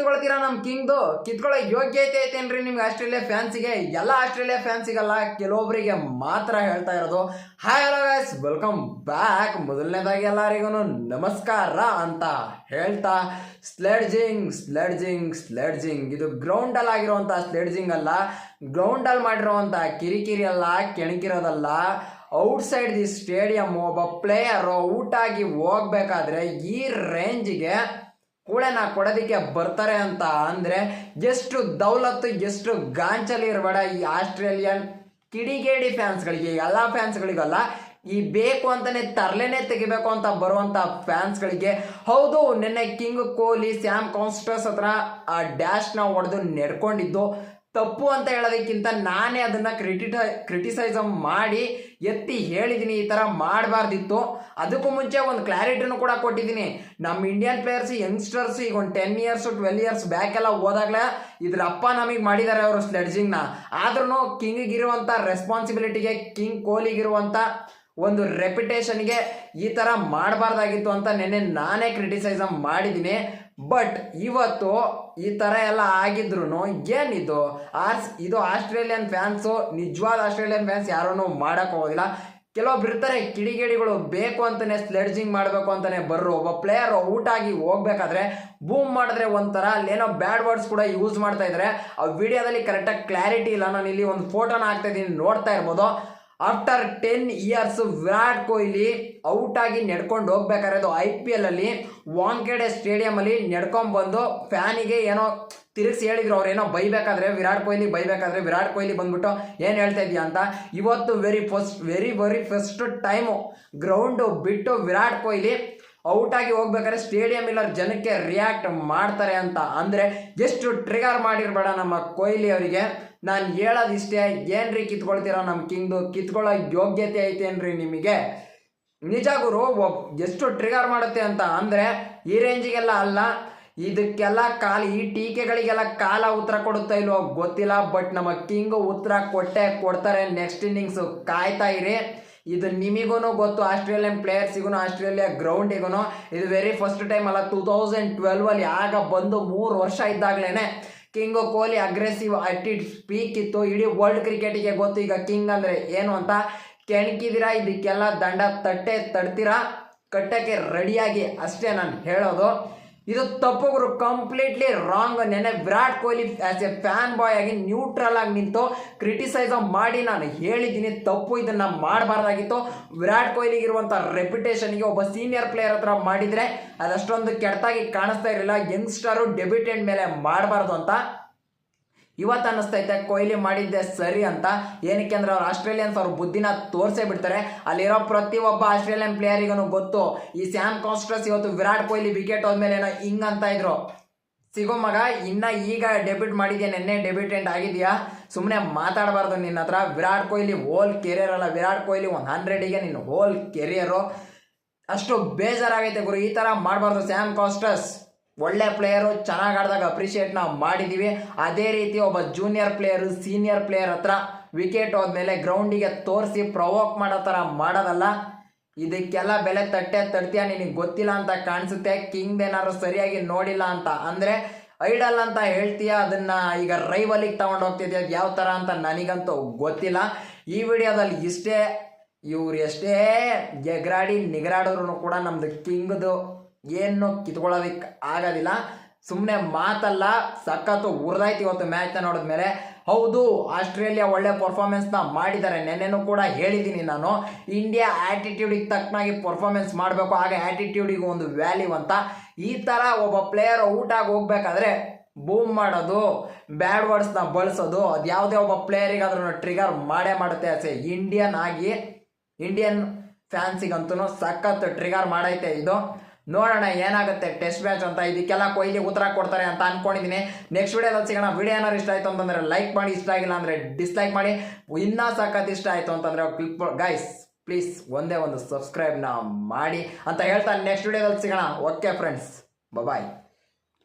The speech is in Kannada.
ಕಿತ್ಕೊಳ್ತೀರಾ ನಮ್ಮ ಕಿಂಗ್ದು? ಕಿತ್ಕೊಳ್ಳೋ ಯೋಗ್ಯತೆ ಐತೇನ್ರಿ ನಿಮ್ಗೆ ಆಸ್ಟ್ರೇಲಿಯಾ ಫ್ಯಾನ್ಸಿಗೆ? ಎಲ್ಲ ಆಸ್ಟ್ರೇಲಿಯಾ ಫ್ಯಾನ್ಸಿಗಲ್ಲ, ಕೆಲವೊಬ್ಬರಿಗೆ ಮಾತ್ರ ಹೇಳ್ತಾ ಇರೋದು. Hi hello guys, welcome back. ಮೊದಲನೇದಾಗಿ ಎಲ್ಲರಿಗೂ ನಮಸ್ಕಾರ ಅಂತ ಹೇಳ್ತಾ, ಸ್ಲೆಡ್ಜಿಂಗ್ ಇದು ಗ್ರೌಂಡಲ್ಲಿ ಆಗಿರುವಂಥ ಸ್ಲೆಡ್ಜಿಂಗ್ ಅಲ್ಲ, ಗ್ರೌಂಡಲ್ಲಿ ಮಾಡಿರುವಂಥ ಕಿರಿಕಿರಿ ಅಲ್ಲ, ಕೆಣಕಿರೋದಲ್ಲ. ಔಟ್ಸೈಡ್ ದಿ ಸ್ಟೇಡಿಯಂ ಒಬ್ಬ ಪ್ಲೇಯರು ಔಟಾಗಿ ಹೋಗ್ಬೇಕಾದ್ರೆ ಈ ರೇಂಜಿಗೆ ಕೂಳೆನ ಕೊಡೋದಕ್ಕೆ ಬರ್ತಾರೆ ಅಂತ ಅಂದರೆ ಎಷ್ಟು ದೌಲತ್ತು, ಎಷ್ಟು ಗಾಂಚಲಿ ಇರಬೇಡ ಈ ಆಸ್ಟ್ರೇಲಿಯನ್ ಕಿಡಿಗೇಡಿ ಫ್ಯಾನ್ಸ್ಗಳಿಗೆ. ಎಲ್ಲ ಫ್ಯಾನ್ಸ್ಗಳಿಗಲ್ಲ, ಈ ಬೇಕು ಅಂತಾನೆ ತರಲೇನೆ ತೆಗಿಬೇಕು ಅಂತ ಬರುವಂಥ ಫ್ಯಾನ್ಸ್ಗಳಿಗೆ. ಹೌದು, ನಿನ್ನೆ ಕಿಂಗ್ ಕೊಹ್ಲಿ ಸ್ಯಾಮ್ ಕಾನ್ಸ್ಟರ್ಸ್ ಹತ್ರ ಆ ಡ್ಯಾಶ್ನ ಹೊಡೆದು ನೆಡ್ಕೊಂಡಿದ್ದು ತಪ್ಪು ಅಂತ ಹೇಳೋದಕ್ಕಿಂತ ನಾನೇ ಅದನ್ನು ಕ್ರಿಟಿಸೈಸಮ್ ಮಾಡಿ ಎತ್ತಿ ಹೇಳಿದ್ದೀನಿ, ಈ ಥರ ಮಾಡಬಾರ್ದಿತ್ತು. ಅದಕ್ಕೂ ಮುಂಚೆ ಒಂದು ಕ್ಲಾರಿಟಿನೂ ಕೂಡ ಕೊಟ್ಟಿದ್ದೀನಿ. ನಮ್ಮ ಇಂಡಿಯನ್ ಪ್ಲೇಯರ್ಸ್, ಯಂಗ್ಸ್ಟರ್ಸ್ ಈಗ ಒಂದು 10 years 12 years ಬ್ಯಾಕ್ ಎಲ್ಲ ಹೋದಾಗಲೇ ಇದ್ರ ಅಪ್ಪ ನಮಗೆ ಮಾಡಿದ್ದಾರೆ ಅವರು ಸ್ಲೆಡ್ಜಿಂಗ್ನ. ಆದ್ರೂ ಕಿಂಗಿಗಿರುವಂಥ ರೆಸ್ಪಾನ್ಸಿಬಿಲಿಟಿಗೆ, ಕಿಂಗ್ ಕೊಹ್ಲಿಗಿರುವಂಥ ಒಂದು ರೆಪ್ಯುಟೇಷನ್ಗೆ ಈ ಥರ ಮಾಡಬಾರ್ದಾಗಿತ್ತು ಅಂತ ನೆನ್ನೆ ನಾನೇ ಕ್ರಿಟಿಸೈಸಮ್ ಮಾಡಿದ್ದೀನಿ. ಬಟ್ ಇವತ್ತು ಈ ಥರ ಎಲ್ಲ ಆಗಿದ್ರು ಏನಿದು ಇದು ಆಸ್ಟ್ರೇಲಿಯನ್ ಫ್ಯಾನ್ಸು, ನಿಜವಾದ ಆಸ್ಟ್ರೇಲಿಯನ್ ಫ್ಯಾನ್ಸ್ ಯಾರೂ ಮಾಡೋಕ್ಕೆ ಹೋಗೋದಿಲ್ಲ. ಕೆಲವೊಬ್ರು ಇರ್ತಾರೆ ಕಿಡಿಗೇಡಿಗಳು, ಬೇಕು ಅಂತಲೇ ಸ್ಲೆಡ್ಜಿಂಗ್ ಮಾಡಬೇಕು ಅಂತಲೇ ಬರ್ರು. ಒಬ್ಬ ಪ್ಲೇಯರ್ ಔಟಾಗಿ ಹೋಗ್ಬೇಕಾದ್ರೆ ಬೂಮ್ ಮಾಡಿದ್ರೆ ಒಂಥರ ಅಲ್ಲೇನೋ ಬ್ಯಾಡ್ ವರ್ಡ್ಸ್ ಕೂಡ ಯೂಸ್ ಮಾಡ್ತಾ ಇದ್ದಾರೆ. ಆ ವಿಡಿಯೋದಲ್ಲಿ ಕರೆಕ್ಟಾಗಿ ಕ್ಲಾರಿಟಿ ಇಲ್ಲ. ನಾನು ಇಲ್ಲಿ ಒಂದು ಫೋಟೋನ ಹಾಕ್ತಾ ಇದ್ದೀನಿ, ನೋಡ್ತಾ ಇರ್ಬೋದು. ಆಫ್ಟರ್ 10 years ವಿರಾಟ್ ಕೊಹ್ಲಿ ಔಟಾಗಿ ನೆಡ್ಕೊಂಡು ಹೋಗ್ಬೇಕಾದ್ರೆ ಅದು IPL ಅಲ್ಲಿ ವಾಂಖೇಡೆ ಸ್ಟೇಡಿಯಮಲ್ಲಿ ನೆಡ್ಕೊಂಡ್ಬಂದು ಫ್ಯಾನಿಗೆ ಏನೋ ತಿರುಗಿಸಿ ಹೇಳಿದ್ರು. ಅವ್ರು ಏನೋ ಬೈಬೇಕಾದ್ರೆ ವಿರಾಟ್ ಕೊಹ್ಲಿ ಬಂದ್ಬಿಟ್ಟು ಏನು ಹೇಳ್ತಾ ಇದೆಯಾ ಅಂತ. ಇವತ್ತು ವೆರಿ ಫಸ್ಟ್ ಟೈಮು ಗ್ರೌಂಡು ಬಿಟ್ಟು ವಿರಾಟ್ ಕೊಹ್ಲಿ ಔಟಾಗಿ ಹೋಗ್ಬೇಕಾದ್ರೆ ಸ್ಟೇಡಿಯಂ ಇಲ್ಲ ಜನಕ್ಕೆ ರಿಯಾಕ್ಟ್ ಮಾಡ್ತಾರೆ ಅಂತ ಅಂದರೆ ಎಷ್ಟು ಟ್ರಿಗರ್ ಮಾಡಿರ್ಬೇಡ ನಮ್ಮ ಕೊಹ್ಲಿ ಅವರಿಗೆ. ನಾನು ಹೇಳೋದಿಷ್ಟೇ, ಏನ್ರಿ ಕಿತ್ಕೊಳ್ತೀರಾ ನಮ್ಮ ಕಿಂಗ್ದು? ಕಿತ್ಕೊಳ್ಳೋ ಯೋಗ್ಯತೆ ಐತೇನ್ರಿ ನಿಮಗೆ? ನಿಜ ಗುರು, ಎಷ್ಟು ಟ್ರಿಗರ್ ಮಾಡುತ್ತೆ ಅಂತ ಅಂದರೆ ಈ ರೇಂಜಿಗೆಲ್ಲ ಅಲ್ಲ. ಇದಕ್ಕೆಲ್ಲ ಈ ಟೀಕೆಗಳಿಗೆಲ್ಲ ಕಾಲ ಉತ್ತರ ಕೊಡುತ್ತಾ ಇಲ್ವೋ ಗೊತ್ತಿಲ್ಲ. ಬಟ್ ನಮ್ಮ ಕಿಂಗ್ ಉತ್ತರ ಕೊಡ್ತಾರೆ. ನೆಕ್ಸ್ಟ್ ಇನ್ನಿಂಗ್ಸು ಕಾಯ್ತಾ ಇರಿ. ಇದು ನಿಮಗೂ ಗೊತ್ತು, ಆಸ್ಟ್ರೇಲಿಯನ್ ಪ್ಲೇಯರ್ಸಿಗೂ, ಆಸ್ಟ್ರೇಲಿಯಾ ಗ್ರೌಂಡಿಗೂ. ಇದು ವೆರಿ ಫಸ್ಟ್ ಟೈಮ್ ಅಲ್ಲ, 2012 ಆಗ ಬಂದು 3 ವರ್ಷ ಇದ್ದಾಗಲೇ king Kohli aggressive attitude speak ಇತ್ತು. ಇಡೀ ವರ್ಲ್ಡ್ ಕ್ರಿಕೆಟಿಗೆ ಗೊತ್ತು ಈಗ ಕಿಂಗ್ ಅಂದರೆ ಏನು ಅಂತ. ಕೆಣಕಿದ್ದೀರಾ, ಇದಕ್ಕೆಲ್ಲ ದಂಡ ತಡ್ತೀರಾ, ಕಟ್ಟಕ್ಕೆ ರೆಡಿಯಾಗಿ ಅಷ್ಟೇ ನಾನು ಹೇಳೋದು. ಇದು ತಪ್ಪುಗಳು, ಕಂಪ್ಲೀಟ್ಲಿ ರಾಂಗ್. ನೆನ್ನೆ Virat Kohli as a fan boy ಆಗಿ ನ್ಯೂಟ್ರಲ್ ಆಗಿ ನಿಂತು ಕ್ರಿಟಿಸೈಸ್ ಮಾಡಿ ನಾನು ಹೇಳಿದ್ದೀನಿ, ತಪ್ಪು, ಇದನ್ನು ಮಾಡಬಾರ್ದಾಗಿತ್ತು. ವಿರಾಟ್ ಕೊಹ್ಲಿಗಿರುವಂಥ ರೆಪ್ಯುಟೇಷನ್ಗೆ ಒಬ್ಬ ಸೀನಿಯರ್ ಪ್ಲೇಯರ್ ಹತ್ರ ಮಾಡಿದರೆ ಅದಷ್ಟೊಂದು ಕೆಟ್ಟದಾಗಿ ಕಾಣಿಸ್ತಾ ಇರಲಿಲ್ಲ. ಯಂಗ್ಸ್ಟರು ಡೆಬ್ಯೂಟೆಂಟ್ ಮೇಲೆ ಮಾಡಬಾರ್ದು ಅಂತ ಇವತ್ತು ಅನ್ನಿಸ್ತೈತೆ ಕೊಹ್ಲಿ ಮಾಡಿದ್ದೆ ಸರಿ ಅಂತ. ಏನಕ್ಕೆ ಅಂದರೆ ಅವ್ರು ಆಸ್ಟ್ರೇಲಿಯನ್ಸ್ ಅವ್ರ ಬುದ್ಧಿನ ತೋರಿಸೇ ಬಿಡ್ತಾರೆ. ಅಲ್ಲಿರೋ ಪ್ರತಿಯೊಬ್ಬ ಆಸ್ಟ್ರೇಲಿಯನ್ ಪ್ಲೇಯರಿಗೂ ಗೊತ್ತು, ಈ ಸ್ಯಾಮ್ ಕಾನ್ಸ್ಟರ್ಸ್ ಇವತ್ತು ವಿರಾಟ್ ಕೊಹ್ಲಿ ವಿಕೆಟ್ ಹೋದ್ಮೇಲೆ ಏನೋ ಹಿಂಗಂತ ಇದ್ರು, ಸಿಗೋ ಮಗ ಇನ್ನು ಈಗ ಡೆಬ್ಯೂಟ್ ಮಾಡಿದ್ಯಾ, ನೆನ್ನೆ ಡೆಬ್ಯೂಟೆಂಟ್ ಆಗಿದೆಯಾ, ಸುಮ್ಮನೆ ಮಾತಾಡಬಾರ್ದು ನಿನ್ನ ಹತ್ರ. ವಿರಾಟ್ ಕೊಹ್ಲಿ ಹೋಲ್ ಕೆರಿಯರ್ ಅಲ್ಲ, ವಿರಾಟ್ ಕೊಹ್ಲಿ 100ಗೆ ನಿನ್ನ ಹೋಲ್ ಕೆರಿಯರು. ಅಷ್ಟು ಬೇಜಾರಾಗೈತೆ ಗುರು, ಈ ಥರ ಮಾಡಬಾರ್ದು. ಸ್ಯಾಮ್ ಕಾನ್ಸ್ಟರ್ಸ್ ಒಳ್ಳೆ ಪ್ಲೇಯರು, ಚೆನ್ನಾಗಿ ಆಡಿದಾಗ ಅಪ್ರಿಷಿಯೇಟ್ ನಾವು ಮಾಡಿದ್ದೀವಿ. ಅದೇ ರೀತಿ ಒಬ್ಬ ಜೂನಿಯರ್ ಪ್ಲೇಯರು ಸೀನಿಯರ್ ಪ್ಲೇಯರ್ ಹತ್ರ ವಿಕೆಟ್ ಹೋದ್ಮೇಲೆ ಗ್ರೌಂಡಿಗೆ ತೋರಿಸಿ ಪ್ರವೋಕ್ ಮಾಡೋ ಥರ ಮಾಡೋದಲ್ಲ. ಇದಕ್ಕೆಲ್ಲ ಬೆಲೆ ತಡ್ತೀಯ, ನಿನಗೆ ಗೊತ್ತಿಲ್ಲ ಅಂತ ಕಾಣಿಸುತ್ತೆ. ಕಿಂಗ್ ಏನಾದ್ರು ಸರಿಯಾಗಿ ನೋಡಿಲ್ಲ ಅಂತ ಅಂದರೆ ಐಡಲ್ ಅಂತ ಹೇಳ್ತೀಯ, ಅದನ್ನು ಈಗ ರೈವಲಿಗೆ ತಗೊಂಡು ಹೋಗ್ತಿದ್ಯಾ, ಅದು ಯಾವ ಥರ ಅಂತ ನನಗಂತೂ ಗೊತ್ತಿಲ್ಲ. ಈ ವಿಡಿಯೋದಲ್ಲಿ ಇವ್ರು ಎಷ್ಟೇ ಎಗರಾಡಿ ನಿಗರಾಡಿದ್ರು ಕೂಡ ನಮ್ಮದು ಕಿಂಗ್ದು ಏನು ಕಿತ್ಕೊಳ್ಳೋದಕ್ಕೆ ಆಗೋದಿಲ್ಲ. ಸುಮ್ಮನೆ ಮಾತಲ್ಲ, ಸಖತ್ತು ಉರ್ದಾಯ್ತು ಇವತ್ತು ಮ್ಯಾಚ್ನ ನೋಡಿದ್ಮೇಲೆ. ಹೌದು, ಆಸ್ಟ್ರೇಲಿಯಾ ಒಳ್ಳೆ ಪರ್ಫಾರ್ಮೆನ್ಸ್ನ ಮಾಡಿದ್ದಾರೆ. ನೆನ್ನೆನೂ ಕೂಡ ಹೇಳಿದ್ದೀನಿ ನಾನು, ಇಂಡಿಯಾ ಆ್ಯಟಿಟ್ಯೂಡಿಗೆ ತಕ್ಕನಾಗಿ ಪರ್ಫಾರ್ಮೆನ್ಸ್ ಮಾಡಬೇಕು, ಆಗ ಆ್ಯಟಿಟ್ಯೂಡಿಗೆ ಒಂದು ವ್ಯಾಲ್ಯೂ ಅಂತ. ಈ ಥರ ಒಬ್ಬ ಪ್ಲೇಯರ್ ಔಟಾಗಿ ಹೋಗ್ಬೇಕಾದ್ರೆ ಬೂಮ್ ಮಾಡೋದು, ಬ್ಯಾಡ್ ವರ್ಡ್ಸ್ನ ಬಳಸೋದು, ಅದು ಯಾವುದೇ ಒಬ್ಬ ಪ್ಲೇಯರಿಗಾದ್ರೂ ಟ್ರಿಗರ್ ಮಾಡೇ ಮಾಡುತ್ತೆ. ಆಸೆ ಇಂಡಿಯನ್ ಫ್ಯಾನ್ಸಿಗಂತೂ ಸಖತ್ ಟ್ರಿಗರ್ ಮಾಡೈತೆ ಇದು. ನೋಡೋಣ ಏನಾಗುತ್ತೆ ಟೆಸ್ಟ್ ಮ್ಯಾಚ್ ಅಂತ. ಇದಕ್ಕೆಲ್ಲ ಕೊಹ್ಲಿ ಉತ್ತರ ಕೊಡ್ತಾರೆ ಅಂತ ಅನ್ಕೊಂಡಿದ್ದೀನಿ. ನೆಕ್ಸ್ಟ್ ವಿಡಿಯೋದಲ್ಲಿ ಸಿಗೋಣ. ವಿಡಿಯೋ ಏನಾದ್ರು ಇಷ್ಟ ಆಯಿತು ಅಂತಂದರೆ ಲೈಕ್ ಮಾಡಿ, ಇಷ್ಟ ಆಗಿಲ್ಲ ಅಂದರೆ ಡಿಸ್ಲೈಕ್ ಮಾಡಿ. ಇನ್ನೂ ಸಖತ್ ಇಷ್ಟ ಆಯಿತು ಅಂತಂದರೆ ಗೈಸ್ ಪ್ಲೀಸ್ ಒಂದೇ ಒಂದು ಸಬ್ಸ್ಕ್ರೈಬ್ನ ಮಾಡಿ ಅಂತ ಹೇಳ್ತಾ ನೆಕ್ಸ್ಟ್ ವಿಡಿಯೋದಲ್ಲಿ ಸಿಗೋಣ. ಓಕೆ ಫ್ರೆಂಡ್ಸ್, ಬಾಯ್.